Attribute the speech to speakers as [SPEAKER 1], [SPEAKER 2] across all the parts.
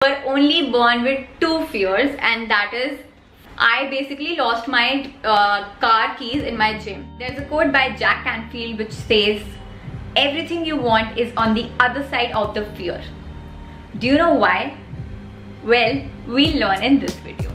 [SPEAKER 1] Were only born with two fears, and that is I basically lost my car keys in my gym. There's a quote by Jack Canfield which says, everything you want is on the other side of the fear. Do you know why? Well, we'll learn in this video.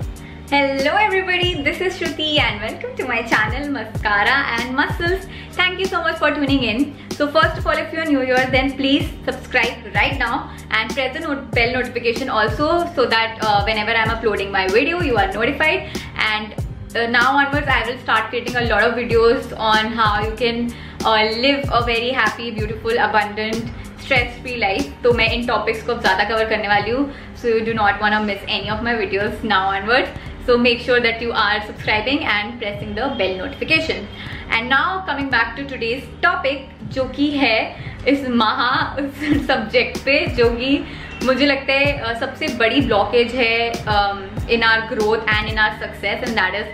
[SPEAKER 1] Hello everybody, this is Shruti and welcome to my channel Mascara and Muscles. Thank you so much for tuning in. So first of all, if you're new here, then please subscribe right now and press the bell notification also, so that whenever I'm uploading my video, you are notified. And now onwards, I will start creating a lot of videos on how you can live a very happy, beautiful, abundant, stress-free life. तो मैं इन topics को ज़्यादा cover करने वाली हूँ, so you do not want to miss any of my videos now onwards. So make sure that you are subscribing and pressing the bell notification. And now coming back to today's topic, जो कि है इस महा subject पे, जो कि मुझे लगता है सबसे बड़ी ब्लॉकेज है in our growth and in our success, and that is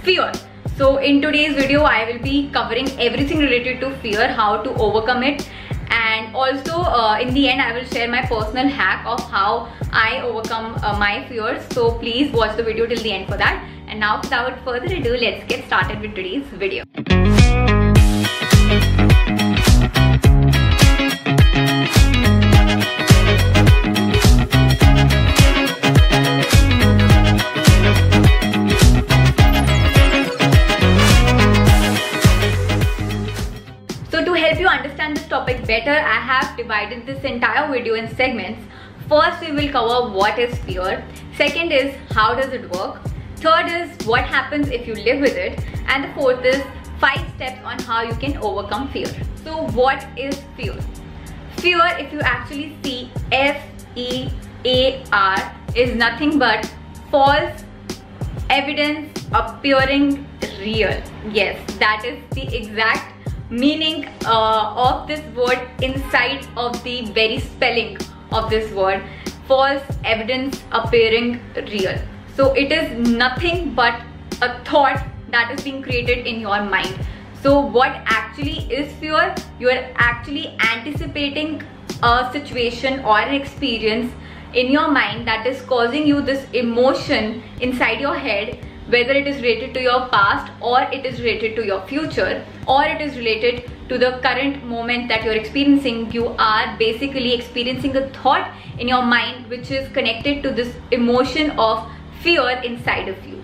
[SPEAKER 1] fear. So in today's video, I will be covering everything related to fear, how to overcome it, and also in the end I will share my personal hack of how I overcome my fears. So please watch the video till the end for that. And now without further ado, let's get started with today's video. Topic better, I have divided this entire video in segments. First, we will cover what is fear. Second is how does it work. Third is what happens if you live with it. And the fourth is 5 steps on how you can overcome fear. So what is fear? Fear, if you actually see F-E-A-R, is nothing but false evidence appearing real. Yes, that is the exact meaning of this word inside of the very spelling of this word, false evidence appearing real. So it is nothing but a thought that is being created in your mind. So what actually is fear? You are actually anticipating a situation or an experience in your mind that is causing you this emotion inside your head, whether it is related to your past or it is related to your future or it is related to the current moment that you're experiencing. You are basically experiencing a thought in your mind which is connected to this emotion of fear inside of you.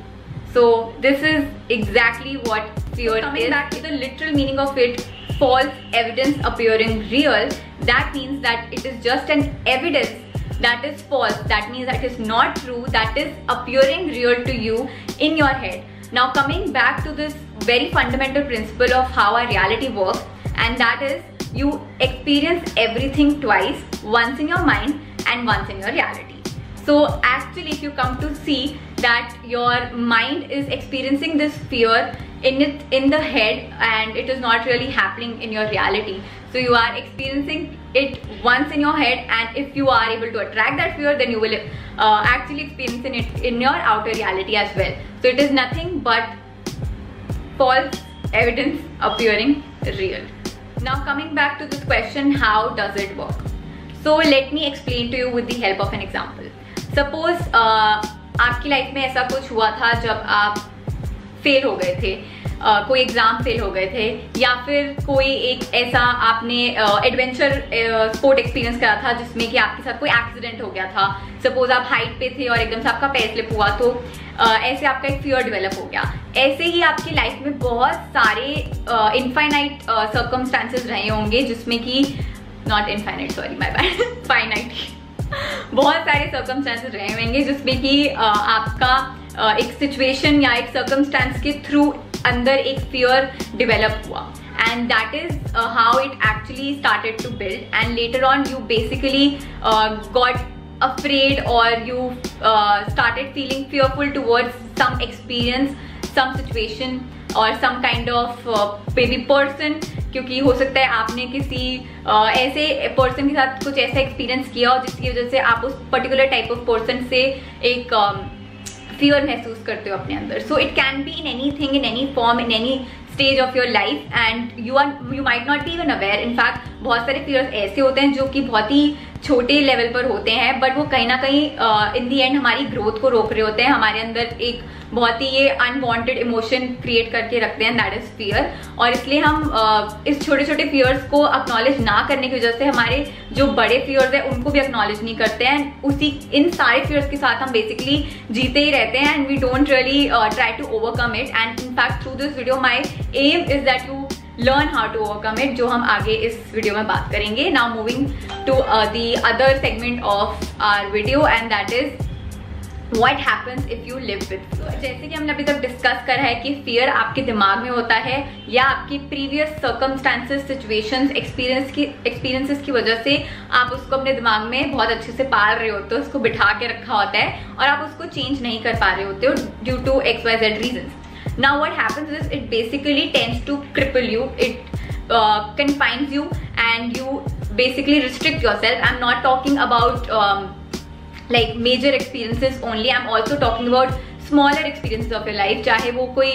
[SPEAKER 1] So this is exactly what fear is. Coming back to the literal meaning of it, false evidence appearing real, that means that it is just an evidence that is false. That means that is not true, that is appearing real to you in your head. Now coming back to this very fundamental principle of how our reality works, and that is you experience everything twice, once in your mind and once in your reality. So actually, if you come to see that your mind is experiencing this fear in the head and it is not really happening in your reality. So you are experiencing it once in your head, and if you are able to attract that fear, then you will actually experience it in your outer reality as well. So it is nothing but false evidence appearing real. Now coming back to this question, how does it work? So let me explain to you with the help of an example. Suppose आपकी life में ऐसा कुछ हुआ था जब आप fail हो गए थे, कोई एग्जाम फेल हो गए थे, या फिर कोई एक ऐसा आपने एडवेंचर स्पोर्ट एक्सपीरियंस करा था जिसमें कि आपके साथ कोई एक्सीडेंट हो गया था. सपोज आप हाइट पे थे और एकदम से आपका पैर स्लिप हुआ, तो ऐसे आपका एक फियर डेवलप हो गया. ऐसे ही आपकी लाइफ में बहुत सारे इनफाइनाइट सर्कमस्टांसेस रहे होंगे जिसमें कि not infinite, sorry my bad, finite, बहुत सारे सर्कमस्टांसेस रहे होंगे जिसमें कि आपका एक सिचुएशन या एक सर्कमस्टांस के थ्रू अंदर एक फियर डेवलप हुआ, and that is how it actually started to build, and later on you basically got afraid or you started feeling fearful towards some experience, some situation or some kind of maybe person, क्योंकि हो सकता है आपने किसी ऐसे person के साथ कुछ ऐसा एक्सपीरियंस किया हो जिसकी वजह से आप उस पर्टिकुलर टाइप ऑफ पर्सन से एक fear महसूस करते हो अपने अंदर. So it can be in anything, in any form, in any stage of your life, and you might not be even aware. In fact, बहुत सारे fears ऐसे होते हैं जो कि बहुत ही छोटे लेवल पर होते हैं, बट वो कहीं ना कहीं इन दी एंड हमारी ग्रोथ को रोक रहे होते हैं, हमारे अंदर एक बहुत ही ये अनवांटेड इमोशन क्रिएट करके रखते हैं, दैट इज फियर। और इसलिए हम इस छोटे छोटे फियर्स को एक्नॉलेज ना करने की वजह से हमारे जो बड़े फियर्स है उनको भी एक्नॉलेज नहीं करते हैं, उसी इन सारे फियर्स के साथ हम बेसिकली जीते ही रहते हैं and we don't really try to overcome it. And in fact through this video my aim is that you learn how to overcome it, जो हम आगे इस वीडियो में बात करेंगे। Now moving to the other segment of our video and that is what happens if you live with fear। जैसे कि हमने अभी तक डिस्कस करा है कि फियर आपके दिमाग में होता है या आपकी प्रीवियस सर्कमस्टांसेस, सिचुएशंस, एक्सपीरियंसेस की वजह से आप उसको अपने दिमाग में बहुत अच्छे से पाल रहे होते हो, उसको बिठा के रखा होता है और आप उसको चेंज नहीं कर पा रहे होते हो due to XYZ reasons। Now what happens is it basically tends to cripple you, it confines you and you basically restrict yourself। I'm not talking about like major experiences only, I'm also talking about smaller experiences of your life। चाहे वो कोई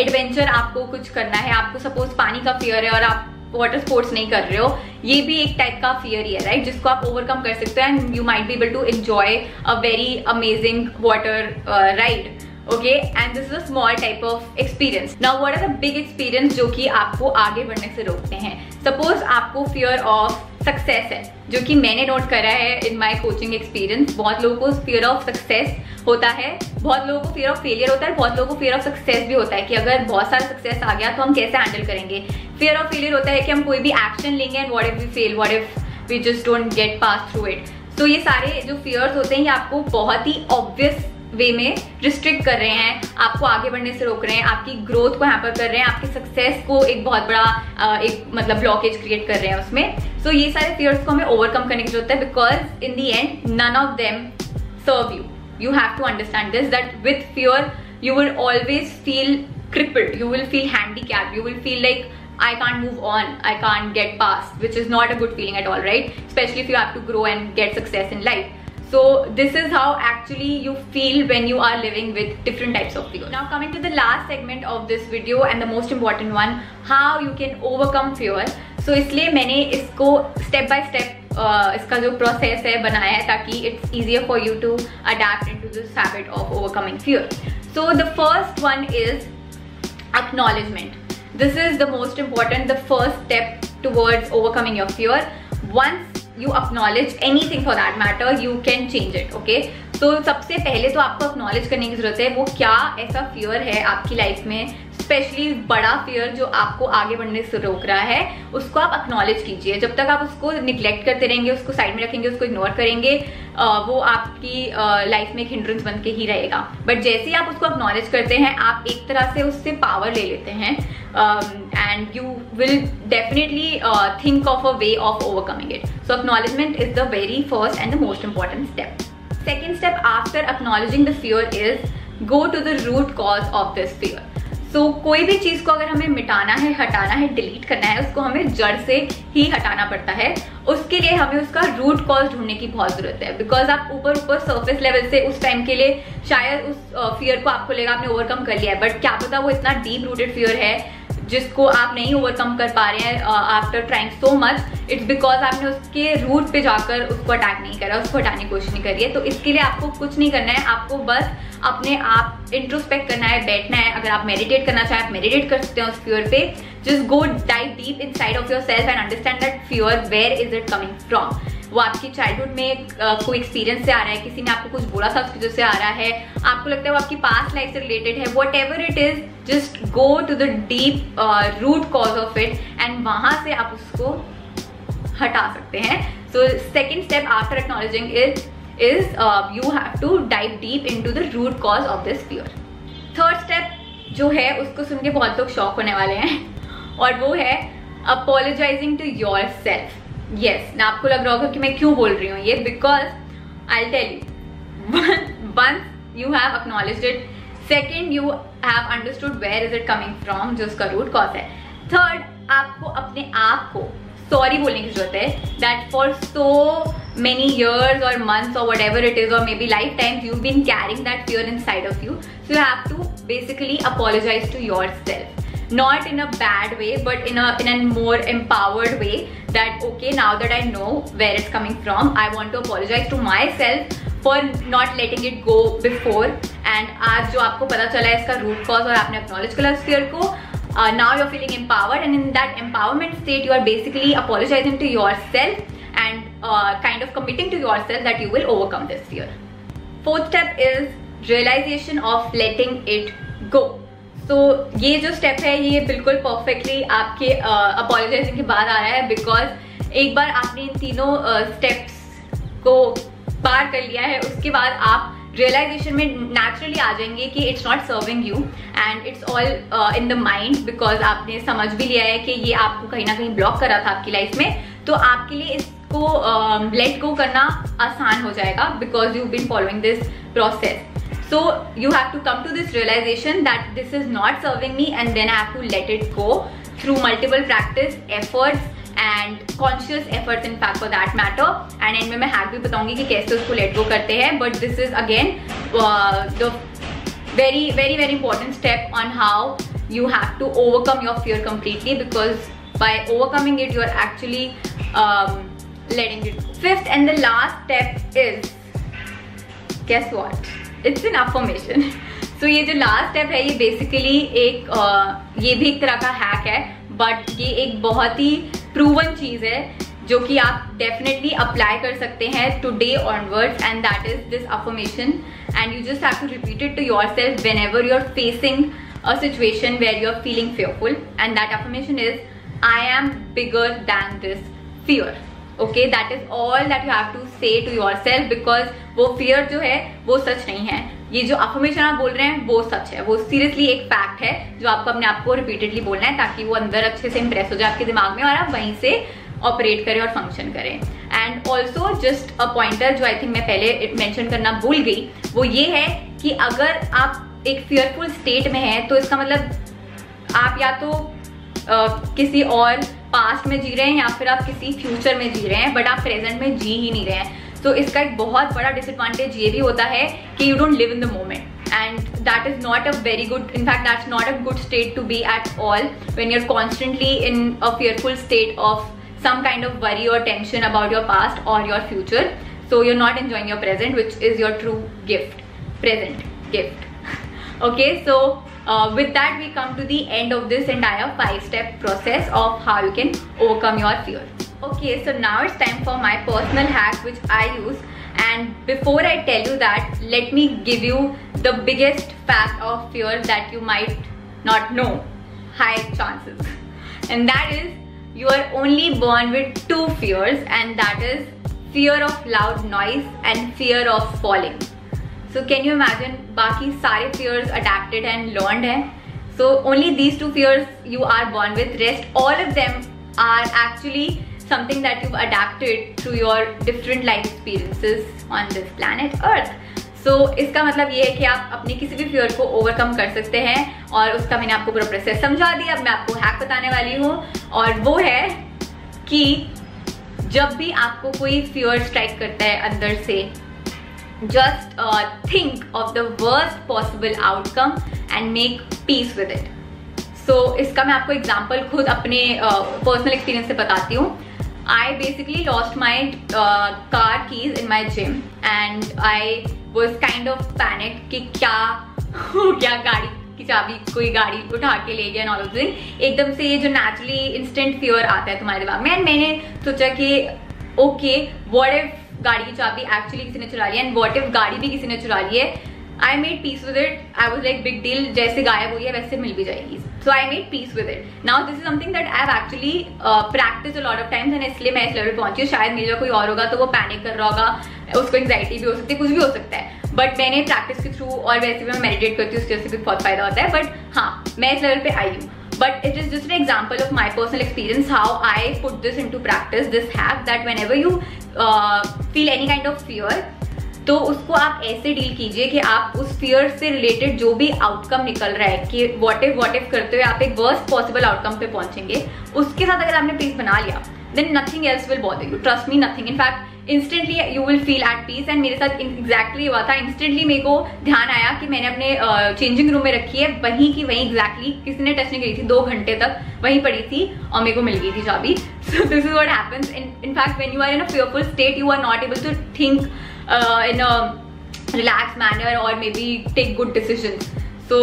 [SPEAKER 1] adventure आपको कुछ करना है, आपको suppose पानी का fear है और आप वाटर स्पोर्ट्स नहीं कर रहे हो, ये भी एक टाइप का फियर ही है, राइट, जिसको आप ओवरकम कर सकते हो and you might be able to enjoy a very amazing water ride. Okay, and this is a small type of experience। Now what are the big experience जो कि आपको आगे बढ़ने से रोकते हैं? Suppose आपको fear of success है, जो कि मैंने नोट करा है in my coaching experience। बहुत लोगों को fear of success होता है, बहुत लोगों को fear of failure होता है, बहुत लोगों को fear of success भी होता है कि अगर बहुत सारा success आ गया तो हम कैसे handle करेंगे। Fear of failure होता है कि हम कोई भी action लेंगे and what if we fail, what if we just don't get past through it। तो ये सारे जो fears होते हैं ये आपको बहुत ही obvious वे में रिस्ट्रिक्ट कर रहे हैं, आपको आगे बढ़ने से रोक रहे हैं, आपकी ग्रोथ को हैम्पर कर रहे हैं, आपकी सक्सेस को एक बहुत बड़ा एक मतलब ब्लॉकेज क्रिएट कर रहे हैं उसमें। सो ये सारे फियर्स को हमें ओवरकम करने की जरूरत है because in the end none of them serve you. You have to understand this that with fear you will always feel crippled, you will feel handicapped, you will feel like I can't move on, I can't get past, which is not a good feeling at all, right? Especially if you have to grow and get success in life. So this is how actually you feel when you are living with different types of fear. Now coming to the last segment of this video and the most important one, how you can overcome fear. So इसलिए मैंने इसको step by step इसका जो process है बनाया है ताकि it's easier for you to adapt into this habit of overcoming fear. So the first one is acknowledgement. This is the most important, the first step towards overcoming your fear. Once you acknowledge anything for that matter, you can change it, okay? तो सबसे पहले तो आपको acknowledge करने की जरूरत है वो क्या ऐसा fear है आपकी लाइफ में, स्पेशली बड़ा फियर जो आपको आगे बढ़ने से रोक रहा है, उसको आप एक्नॉलेज कीजिए। जब तक आप उसको निग्लेक्ट करते रहेंगे, उसको साइड में रखेंगे, उसको इग्नोर करेंगे, वो आपकी लाइफ में एक हिंड्रेंस बन के ही रहेगा। बट जैसे ही आप उसको एक्नॉलेज करते हैं, आप एक तरह से उससे पावर ले लेते हैं and you will definitely think of a way of overcoming it. So acknowledgement is the very first and the most important step. Second step after acknowledging the fear is go to the root cause of this fear. तो कोई भी चीज को अगर हमें मिटाना है, हटाना है, डिलीट करना है, उसको हमें जड़ से ही हटाना पड़ता है। उसके लिए हमें उसका रूट कॉज ढूंढने की बहुत जरूरत है। बिकॉज आप ऊपर सरफेस लेवल से उस टाइम के लिए शायद उस फियर को आपको लगेगा आपने ओवरकम कर लिया है, बट क्या पता वो इतना डीप रूटेड फियर है जिसको आप नहीं ओवरकम कर पा रहे हैं after trying so much. It's because आपने उसके रूट पे जाकर उसको अटैक नहीं करा, उसको हटाने की कोशिश नहीं करी है। तो इसके लिए आपको कुछ नहीं करना है, आपको बस अपने आप इंट्रोस्पेक्ट करना है, बैठना है। अगर आप मेडिटेट करना चाहें, आप मेडिटेट कर सकते हैं उस फियर पे। Just go dive deep inside of yourself and understand that fear, where is it coming from. वो आपकी चाइल्डहुड में कोई एक्सपीरियंस से आ रहा है, किसी ने आपको कुछ बोला था उसकी वजह से आ रहा है, आपको लगता है वो आपकी पास्ट लाइफ से रिलेटेड है, whatever it is, just go to the deep root cause of it and वहां से आप उसको हटा सकते हैं। So second step after acknowledging it is you have to dive deep into the root cause of this fear. Third step जो है उसको सुन के बहुत लोग शॉक होने वाले हैं और वो है apologizing to yourself. Yes, ना आपको लग रहा होगा कि मैं क्यों बोल रही हूँ ये, because I'll tell you. Once you have acknowledged it, second you have understood where is it coming from, जो उसका root cause है. थर्ड, आपको अपने आप को सॉरी बोलने की जरूरत है that for so many years or months or whatever it is or maybe lifetimes you've been carrying that fear inside of you. So you have to basically apologize to yourself. not in a bad way, but in a more empowered way, that okay, now that I know where it's coming from, I want to apologize to myself for not letting it go before. And आज जो आपको पता चला है इसका root cause और आपने acknowledge किया उस fear को, now you're feeling empowered, and in that empowerment state you are basically apologizing to yourself and kind of committing to yourself that you will overcome this fear. Fourth step is realization of letting it go. तो ये जो step है ये बिल्कुल perfectly आपके apologising के बाद आ रहा है, बिकॉज एक बार आपने इन तीनों स्टेप्स को पार कर लिया है, उसके बाद आप रियलाइजेशन में नेचुरली आ जाएंगे कि it's not serving you and it's all in the mind, because आपने समझ भी लिया है कि ये आपको कहीं ना कहीं ब्लॉक कर रहा था आपकी लाइफ में. तो आपके लिए इसको लेट गो करना आसान हो जाएगा, because you been following this process. So you have to come to this realization that this is not serving me, and then I have to let it go through multiple practice, efforts and conscious efforts in fact for that matter. And end में मैं hack भी बताऊंगी कि कैसे उसको let go करते हैं. But this is again the very important step on how you have to overcome your fear completely, because by overcoming it you are actually letting it go. Fifth and the last step is, guess what? It's an affirmation. So ये जो last step है ये basically एक ये भी एक तरह का हैक है, बट ये एक बहुत ही प्रूवन चीज है जो कि आप डेफिनेटली अप्लाई कर सकते हैं today onwards, and that is this affirmation. And you just have to repeat it to yourself whenever you are facing a situation where you are feeling fearful, and that affirmation is, I am bigger than this fear. Okay, that is all that you have to say to yourself, because वो fear जो है वो सच नहीं है. ये जो affirmation आप बोल रहे हैं वो सच है, वो seriously एक fact है जो आपको अपने आप को repeatedly बोलना है, ताकि वो अंदर अच्छे से impress हो जाए आपके दिमाग में और आप वहीं से operate करें और function करें. And also just a pointer जो I think मैं पहले mention करना भूल गई, वो ये है कि अगर आप एक fearful state में हैं तो इसका मतलब आप या तो किसी और पास्ट में जी रहे हैं या फिर आप किसी फ्यूचर में जी रहे हैं, बट आप प्रेजेंट में जी ही नहीं रहे हैं. तो इसका एक बहुत बड़ा डिसएडवांटेज ये भी होता है कि you don't live in the moment, and that is not a very good, in fact that's not a good state to be at all when you are constantly in a fearful state of some kind of worry or tension about your past or your future. So you're not enjoying your present, which is your true gift, present gift. Okay, so with that we come to the end of this entire 5-step process of how you can overcome your fear. Okay, so now it's time for my personal hack which I use, and before I tell you that, let me give you the biggest fact of fear that you might not know, high chances, and that is you are only born with 2 fears, and that is fear of loud noise and fear of falling. So can you imagine, बाकी सारे fears adapted and learned हैं. So only these 2 fears you are born with. Rest all of them are actually something that you've adapted through your different life experiences on this planet Earth. So इसका मतलब ये है कि आप अपने किसी भी fear को overcome कर सकते हैं, और उसका मैंने आपको पूरा प्रोसेस समझा दिया. अब मैं आपको हैक बताने वाली हूँ, और वो है कि जब भी आपको कोई fear strike करता है अंदर से, just think of the worst possible outcome and make peace with it. So इसका मैं आपको example खुद अपने personal experience से बताती हूँ. I basically lost my car keys in my gym, and I was kind of panicked कि क्या हो गया, गाड़ी की चाबी कोई गाड़ी उठा के ले गया, all of this. एकदम से ये जो naturally instant fear आता है तुम्हारे दिमाग में, and मैंने सोचा कि okay, what if गाड़ी की चाबी एक्चुअली किसी ने चुरा लिया, एंड व्हाट इफ गाड़ी भी किसी ने चुरा ली है. I made peace with it. I was like big deal, जैसे गायब हुई है वैसे मिल भी जाएगी. So I made peace with it. Now this is something that I have actually practice a lot of times, and इसलिए मैं इस लेवल पहुंची हूँ. शायद मेरी जगह कोई और होगा तो वो पैनिक कर रहा होगा, उसको एंग्जाइटी भी हो सकती है, कुछ भी हो सकता है, बट मैंने प्रैक्टिस के थ्रू, और वैसे भी मैं मेडिटेट करती हूँ, उससे भी बहुत फायदा होता है. बट हाँ, मैं इस लेवल पे आई हूँ. But it is just an example of my personal experience, how I put this into practice, this hack, that whenever you feel any kind of fear, तो उसको आप ऐसे डील कीजिए कि आप उस fear से related जो भी outcome निकल रहा है, कि what if करते हुए आप एक worst possible outcome पे पहुंचेंगे, उसके साथ अगर आपने peace बना लिया, then nothing else will bother you. Trust me, nothing. In fact, instantly you will feel at peace. And मेरे साथ एग्जैक्टली हुआ था। इंस्टेंटली मेरे को ध्यान आया कि मैंने अपने चेंजिंग रूम में रखी है, वहीं की वहीं एग्जैक्टली, किसी ने टच नहीं करी थी, 2 घंटे तक वहीं पड़ी थी और मेरे को मिल गई थी चाबी। So this is what happens in fact when you are in a fearful state, you are not able to think in a relaxed manner or maybe take good decisions. So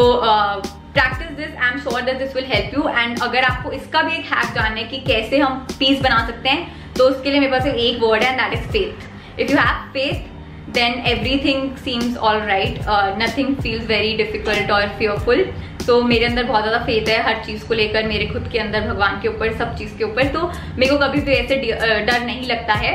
[SPEAKER 1] practice this. I am sure that this will help you. And अगर आपको इसका भी एक hack जानना है कि कैसे हम पीस बना सकते हैं, तो उसके लिए मेरे पास एक वर्ड है, and that is faith. If you have faith, then everything seems all right. Nothing feels very difficult or fearful. तो मेरे अंदर बहुत ज़्यादा फेथ है हर चीज़ को लेकर, मेरे खुद के अंदर, भगवान के ऊपर, सब चीज़ के ऊपर। तो मेरे को कभी भी ऐसे डर नहीं लगता है।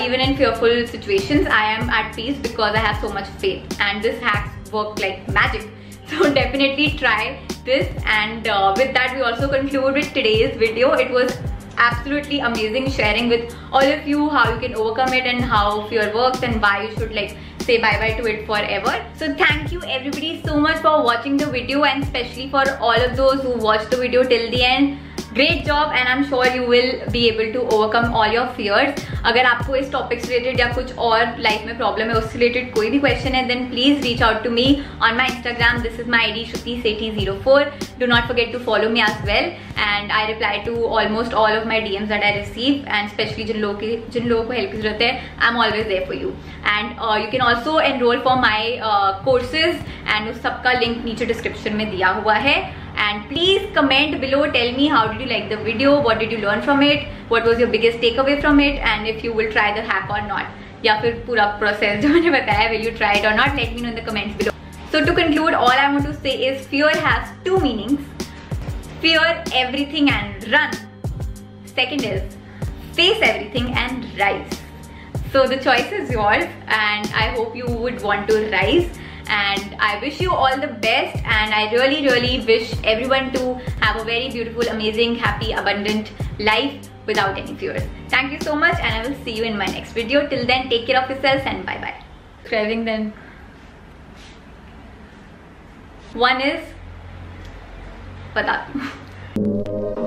[SPEAKER 1] Even in fearful situations I am at peace because I have so much faith, and this hacks work like magic. So definitely try this. And with that we also conclude with today's video. It was absolutely amazing sharing with all of you how you can overcome it and how fear works and why you should like say bye bye to it forever. So thank you everybody so much for watching the video, and especially for all of those who watched the video till the end. Great job, and I'm sure you will be able to overcome all your fears. अगर आपको इस topic से related या कुछ और life में problem है उससे रिलेटेड कोई भी क्वेश्चन है, then please reach out to me on my Instagram. This is my ID ShruTiSethi04. Do not forget to follow me as well, and I reply to almost all of my DMs that I receive, and especially जिन लोगों को help की जरूरत है, I'm always there for you. And you can also enroll for my courses, and उस सबका link नीचे description में दिया हुआ है. And please comment below, tell me how did you like the video, what did you learn from it, what was your biggest takeaway from it, and if you will try the hack or not. या फिर पूरा process जो मैंने बताया, will you try it or not, let me know in the comments below. So to conclude, all I want to say is fear has 2 meanings. Fear everything and run. Second is face everything and rise. So the choice is yours, and I hope you would want to rise. And I wish you all the best, and I really wish everyone to have a very beautiful, amazing, happy, abundant life without any fears. Thank you so much, and I will see you in my next video. Till then, take care of yourselves and bye bye. Subscribing then. One is bata.